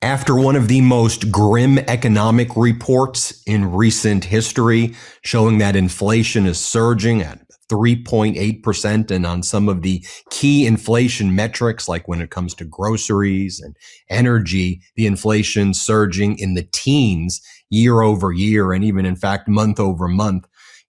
After one of the most grim economic reports in recent history, showing that inflation is surging at 3.8%, and on some of the key inflation metrics, like when it comes to groceries and energy, the inflation surging in the teens year over year, and even in fact month over month.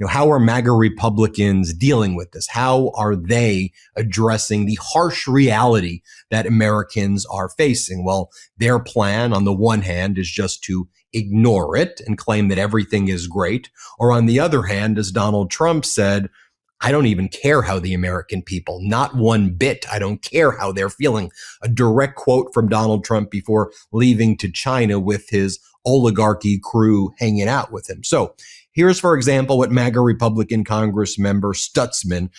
How are MAGA Republicans dealing with this? How are they addressing the harsh reality that Americans are facing? Well, their plan on the one hand is just to ignore it and claim that everything is great. Or on the other hand, as Donald Trump said, I don't even care how the American people, not one bit. I don't care how they're feeling. A direct quote from Donald Trump before leaving to China with his oligarchy crew hanging out with him. So here's, for example, what MAGA Republican Congress member Stutzman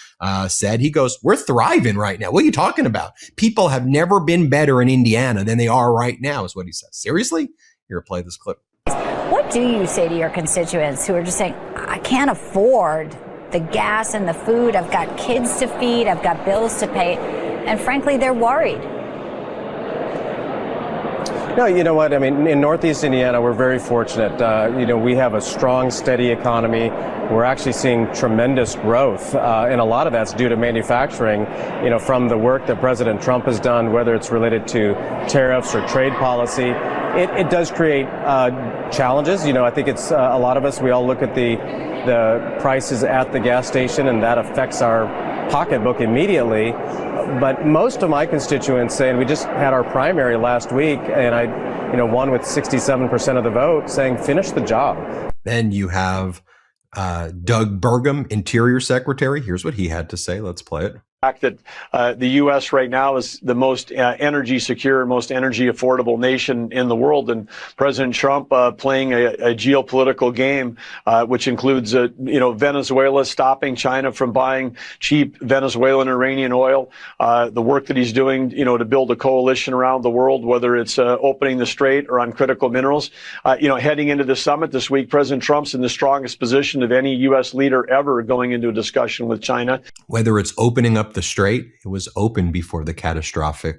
said. He goes, "We're thriving right now. What are you talking about? People have never been better in Indiana than they are right now," is what he says. Seriously? Here, play this clip. What do you say to your constituents who are just saying, I can't afford the gas and the food, I've got kids to feed, I've got bills to pay, and frankly, they're worried? No, you know what? I mean, in Northeast Indiana, we're very fortunate. We have a strong, steady economy. We're actually seeing tremendous growth, and a lot of that's due to manufacturing, from the work that President Trump has done, whether it's related to tariffs or trade policy. It does create challenges. I think it's a lot of us, we all look at the prices at the gas station, and that affects our pocketbook immediately. But most of my constituents say, and we just had our primary last week, and I won with 67% of the vote, saying finish the job. Then you have Doug Burgum, Interior Secretary. Here's what he had to say. Let's play it. Fact that the U.S. right now is the most energy secure, most energy affordable nation in the world, and President Trump playing a geopolitical game, which includes Venezuela stopping China from buying cheap Venezuelan Iranian oil, the work that he's doing to build a coalition around the world, whether it's opening the strait or on critical minerals. Heading into the summit this week, President Trump's in the strongest position of any U.S. leader ever going into a discussion with China. Whether it's opening up the strait, it was open before the catastrophic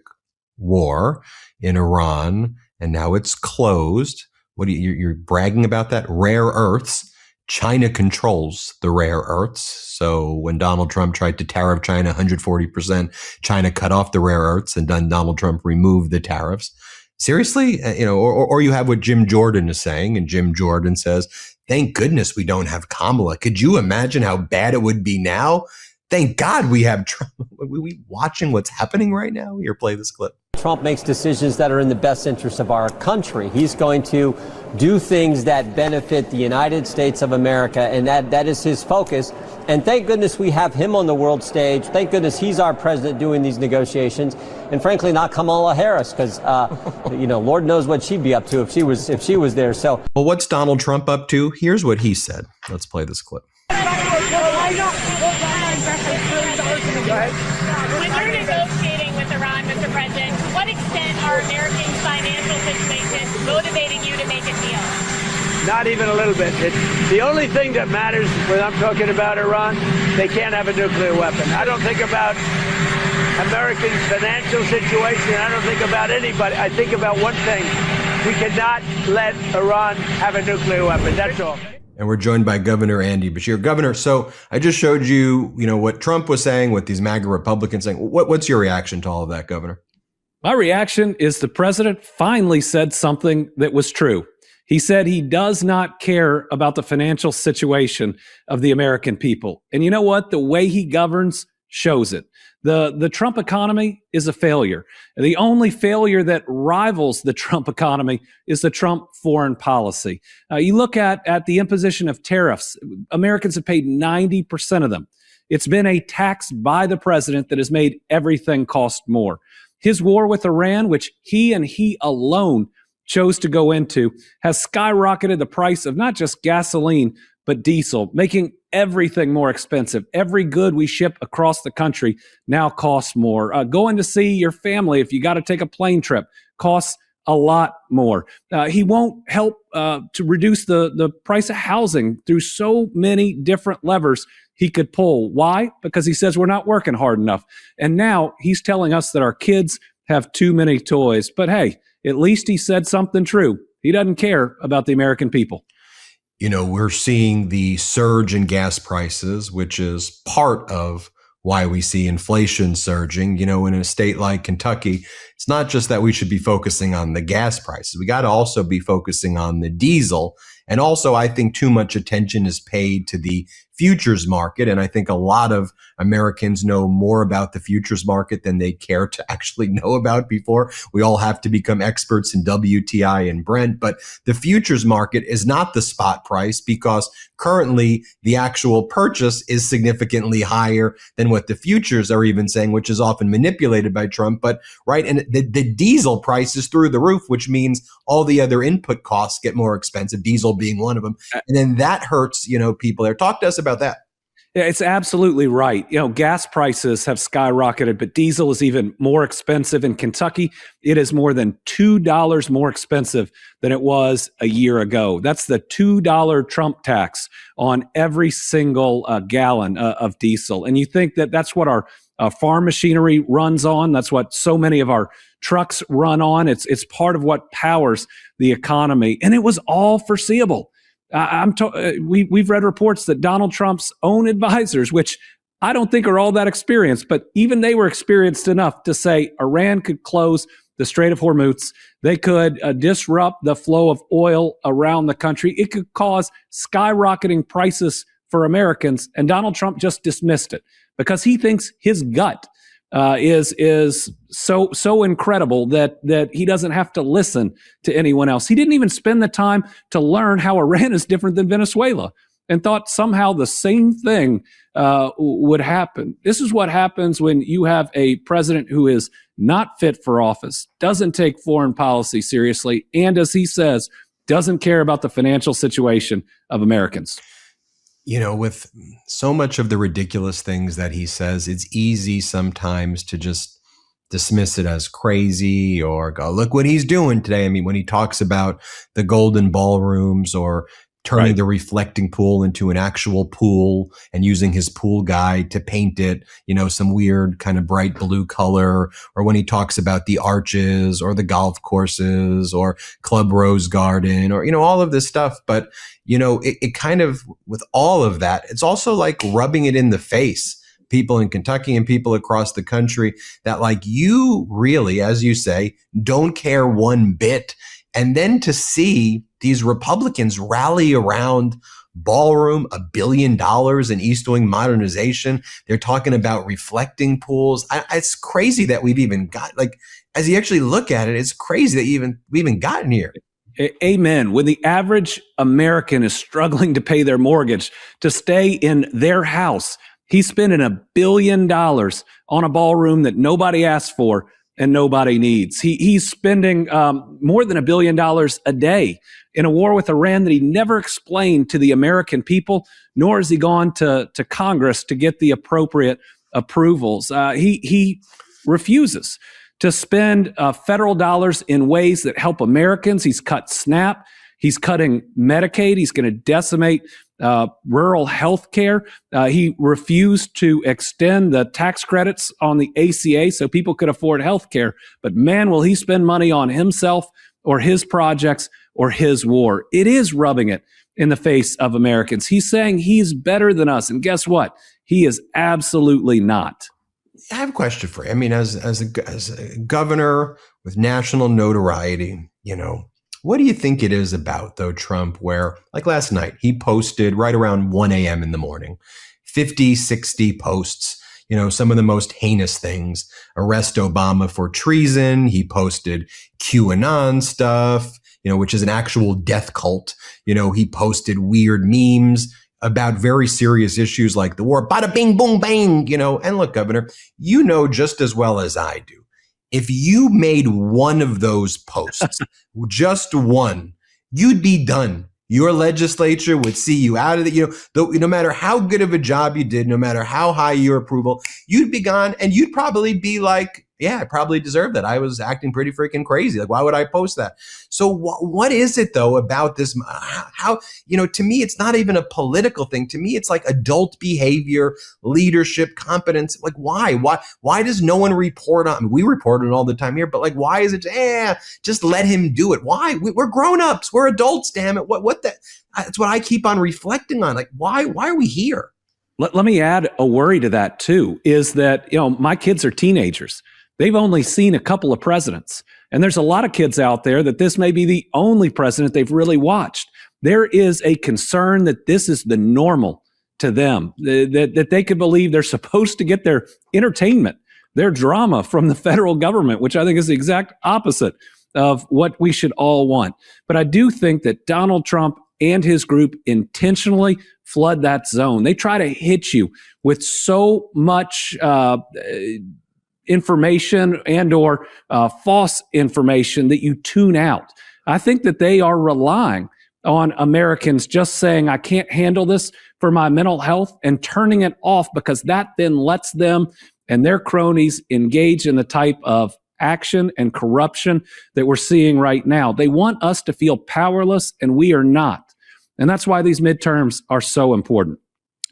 war in Iran, and now it's closed. What are you're bragging about that? Rare earths. China controls the rare earths. So when Donald Trump tried to tariff China 140%, China cut off the rare earths, and then Donald Trump removed the tariffs. Seriously? Or you have what Jim Jordan is saying, and Jim Jordan says, thank goodness we don't have Kamala. Could you imagine how bad it would be now? Thank God we have Trump. Are we watching what's happening right now? Here, play this clip. Trump makes decisions that are in the best interest of our country. He's going to do things that benefit the United States of America, and that is his focus. And thank goodness we have him on the world stage. Thank goodness he's our president doing these negotiations. And frankly, not Kamala Harris, because Lord knows what she'd be up to if she was there. So, well, what's Donald Trump up to? Here's what he said. Let's play this clip. When you're negotiating with Iran, Mr. President, to what extent are Americans' financial situations motivating you to make a deal? Not even a little bit. The only thing that matters when I'm talking about Iran, they can't have a nuclear weapon. I don't think about Americans' financial situation. I don't think about anybody. I think about one thing. We cannot let Iran have a nuclear weapon. That's all. And we're joined by Governor Andy Beshear. Governor, so I just showed you, what Trump was saying, what these MAGA Republicans saying. What's your reaction to all of that, Governor? My reaction is the president finally said something that was true. He said he does not care about the financial situation of the American people. And you know what? The way he governs shows it. The Trump economy is a failure. And the only failure that rivals the Trump economy is the Trump foreign policy. You look at the imposition of tariffs. Americans have paid 90% of them. It's been a tax by the president that has made everything cost more. His war with Iran, which he and he alone chose to go into, has skyrocketed the price of not just gasoline, but diesel, making everything more expensive. Every good we ship across the country now costs more. Going to see your family, if you got to take a plane trip, costs a lot more. He won't help to reduce the price of housing through so many different levers he could pull. Why? Because he says we're not working hard enough. And now he's telling us that our kids have too many toys. But hey, at least he said something true. He doesn't care about the American people. We're seeing the surge in gas prices, which is part of why we see inflation surging. In a state like Kentucky, it's not just that we should be focusing on the gas prices. We got to also be focusing on the diesel. And also, I think too much attention is paid to the futures market. And I think a lot of Americans know more about the futures market than they care to actually know about before. We all have to become experts in WTI and Brent, but the futures market is not the spot price because currently the actual purchase is significantly higher than what the futures are even saying, which is often manipulated by Trump. But right. And the diesel price is through the roof, which means all the other input costs get more expensive, diesel being one of them. And then that hurts, people there. Talk to us about that. Yeah, it's absolutely right. Gas prices have skyrocketed, but diesel is even more expensive. In Kentucky, it is more than $2 more expensive than it was a year ago. That's the $2 Trump tax on every single gallon of diesel. And you think that that's what our farm machinery runs on? That's what so many of our trucks run on. It's part of what powers the economy. And it was all foreseeable. We've read reports that Donald Trump's own advisors, which I don't think are all that experienced, but even they were experienced enough to say Iran could close the Strait of Hormuz. They could disrupt the flow of oil around the country. It could cause skyrocketing prices for Americans. And Donald Trump just dismissed it because he thinks his gut is so incredible that he doesn't have to listen to anyone else. He didn't even spend the time to learn how Iran is different than Venezuela and thought somehow the same thing would happen. This is what happens when you have a president who is not fit for office, doesn't take foreign policy seriously, and as he says, doesn't care about the financial situation of Americans. With so much of the ridiculous things that he says, it's easy sometimes to just dismiss it as crazy or go, look what he's doing today. I mean, when he talks about the golden ballrooms or turning the reflecting pool into an actual pool and using his pool guy to paint it, some weird kind of bright blue color, or when he talks about the arches or the golf courses or Club Rose Garden or, all of this stuff. But, it kind of, with all of that, it's also like rubbing it in the face, people in Kentucky and people across the country, that like you really, as you say, don't care one bit. And then to see these Republicans rally around ballroom, $1 billion in East Wing modernization. They're talking about reflecting pools. It's crazy that we've even got, as you actually look at it, it's crazy that we've even gotten here. Amen. When the average American is struggling to pay their mortgage, to stay in their house, he's spending $1 billion on a ballroom that nobody asked for and nobody needs. He's spending more than $1 billion a day in a war with Iran that he never explained to the American people, nor has he gone to Congress to get the appropriate approvals. He refuses to spend federal dollars in ways that help Americans. He's cut SNAP. He's cutting Medicaid. He's going to decimate rural health care. He refused to extend the tax credits on the ACA so people could afford health care. But man, will he spend money on himself or his projects or his war. It is rubbing it in the face of Americans. He's saying he's better than us. And guess what? He is absolutely not. I have a question for you. I mean, as a governor with national notoriety, what do you think it is about, though, Trump, where, like last night, he posted right around 1 a.m. in the morning, 50, 60 posts, some of the most heinous things. Arrest Obama for treason. He posted QAnon stuff, which is an actual death cult. He posted weird memes about very serious issues like the war. Bada bing, boom, bang, And look, Governor, just as well as I do, if you made one of those posts, just one, you'd be done. Your legislature would see you out of it. No matter how good of a job you did, no matter how high your approval, you'd be gone, and you'd probably be like yeah, I probably deserve that. I was acting pretty freaking crazy. Like, why would I post that? So what is it though about this? How, to me, it's not even a political thing. To me, it's like adult behavior, leadership, competence. Like, why does no one report on? I mean, we report on it all the time here, but like, why is it? Just let him do it. Why? We're grown-ups. We're adults. Damn it. What that? That's what I keep on reflecting on. Like, why are we here? Let me add a worry to that too, is that, my kids are teenagers. They've only seen a couple of presidents. And there's a lot of kids out there that this may be the only president they've really watched. There is a concern that this is the normal to them, that they could believe they're supposed to get their entertainment, their drama from the federal government, which I think is the exact opposite of what we should all want. But I do think that Donald Trump and his group intentionally flood that zone. They try to hit you with so much information and or false information that you tune out. I think that they are relying on Americans just saying, I can't handle this for my mental health, and turning it off, because that then lets them and their cronies engage in the type of action and corruption that we're seeing right now. They want us to feel powerless, and we are not. And that's why these midterms are so important.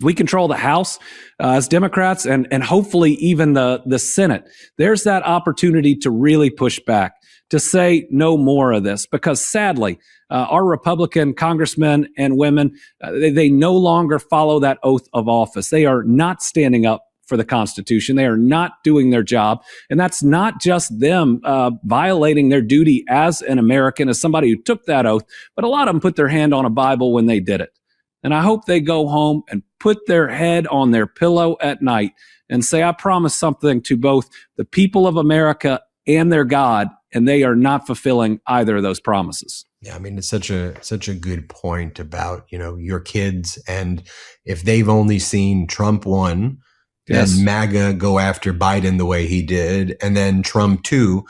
We control the House as Democrats, and hopefully even the Senate. There's that opportunity to really push back, to say no more of this, because sadly, our Republican congressmen and women, they no longer follow that oath of office. They are not standing up for the Constitution. They are not doing their job. And that's not just them violating their duty as an American, as somebody who took that oath, but a lot of them put their hand on a Bible when they did it. And I hope they go home and put their head on their pillow at night and say, I promise something to both the people of America and their God, and they are not fulfilling either of those promises. Yeah, I mean, it's such a good point about, your kids, and if they've only seen Trump 1, yes, and MAGA go after Biden the way he did, and then Trump 2,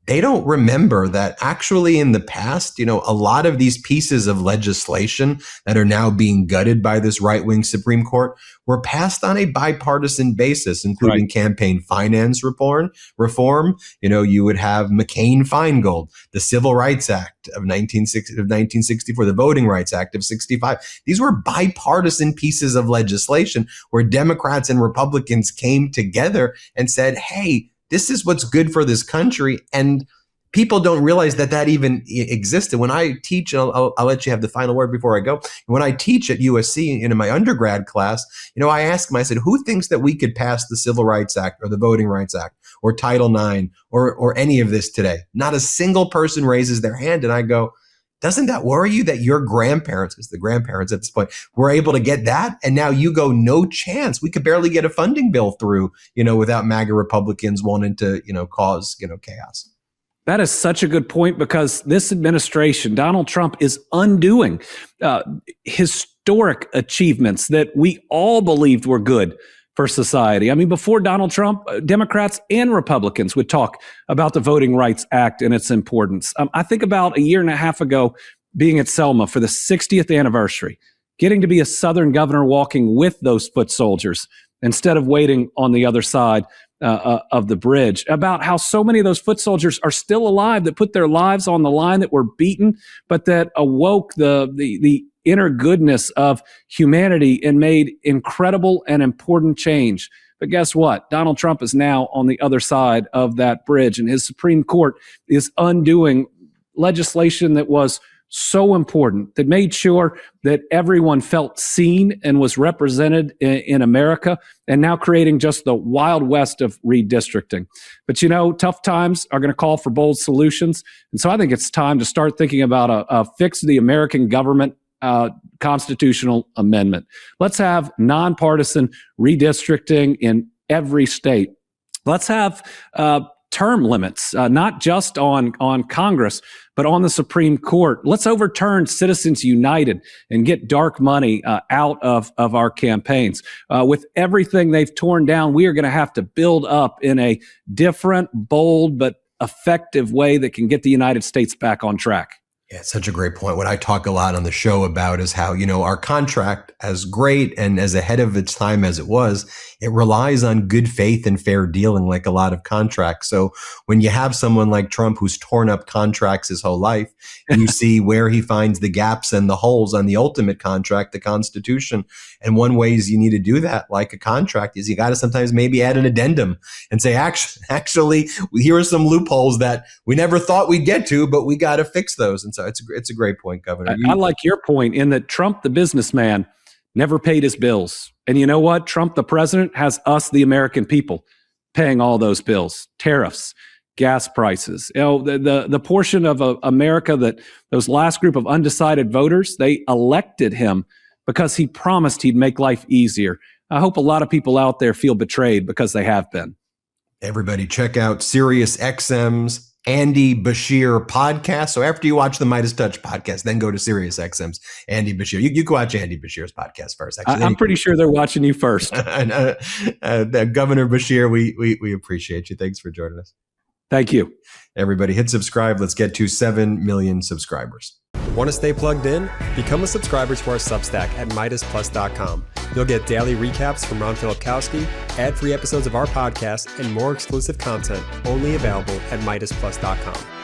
they don't remember that actually in the past, a lot of these pieces of legislation that are now being gutted by this right-wing Supreme Court were passed on a bipartisan basis, including campaign finance reform. You would have McCain-Feingold, the Civil Rights Act of 1964, the Voting Rights Act of 65. These were bipartisan pieces of legislation where Democrats and Republicans came together and said, hey, this is what's good for this country. And people don't realize that even existed. When I teach, and I'll let you have the final word before I go. When I teach at USC in my undergrad class, I asked them, I said, who thinks that we could pass the Civil Rights Act or the Voting Rights Act or Title IX or any of this today? Not a single person raises their hand. And I go, doesn't that worry you that your grandparents, because the grandparents at this point, were able to get that? And now you go, no chance. We could barely get a funding bill through, without MAGA Republicans wanting to, cause, chaos. That is such a good point, because this administration, Donald Trump, is undoing historic achievements that we all believed were good for society. I mean, before Donald Trump, Democrats and Republicans would talk about the Voting Rights Act and its importance. I think about a year and a half ago being at Selma for the 60th anniversary, getting to be a Southern governor walking with those foot soldiers instead of waiting on the other side of the bridge, about how so many of those foot soldiers are still alive, that put their lives on the line, that were beaten, but that awoke the inner goodness of humanity and made incredible and important change. But guess what? Donald Trump is now on the other side of that bridge, and his Supreme Court is undoing legislation that was so important, that made sure that everyone felt seen and was represented in America, and now creating just the Wild West of redistricting. But tough times are going to call for bold solutions. And so I think it's time to start thinking about a fix the American government constitutional amendment. Let's have nonpartisan redistricting in every state. Let's have term limits, not just on Congress, but on the Supreme Court. Let's overturn Citizens United and get dark money out of our campaigns. With everything they've torn down, we are going to have to build up in a different, bold, but effective way that can get the United States back on track. Yeah, it's such a great point. What I talk a lot on the show about is how, our contract, as great and as ahead of its time as it was, it relies on good faith and fair dealing like a lot of contracts. So when you have someone like Trump who's torn up contracts his whole life, you see where he finds the gaps and the holes on the ultimate contract, the Constitution. And one ways you need to do that, like a contract, is you got to sometimes maybe add an addendum and say, actually, here are some loopholes that we never thought we'd get to, but we got to fix those. And so it's a great point, Governor. I like your point in that Trump, the businessman, never paid his bills. And you know what? Trump, the president, has us, the American people, paying all those bills, tariffs, gas prices. The portion of America that those last group of undecided voters, they elected him because he promised he'd make life easier. I hope a lot of people out there feel betrayed because they have been. Everybody check out SiriusXM's Andy Beshear podcast. So after you watch the MeidasTouch podcast, then go to SiriusXM's Andy Beshear. You can watch Andy Beshear's podcast first. Actually, I'm pretty sure they're watching you first. Governor Beshear, we appreciate you. Thanks for joining us. Thank you. Everybody hit subscribe. Let's get to 7 million subscribers. Want to stay plugged in? Become a subscriber to our Substack at MeidasPlus.com. You'll get daily recaps from Ron Filipkowski, ad-free episodes of our podcast, and more exclusive content only available at MeidasPlus.com.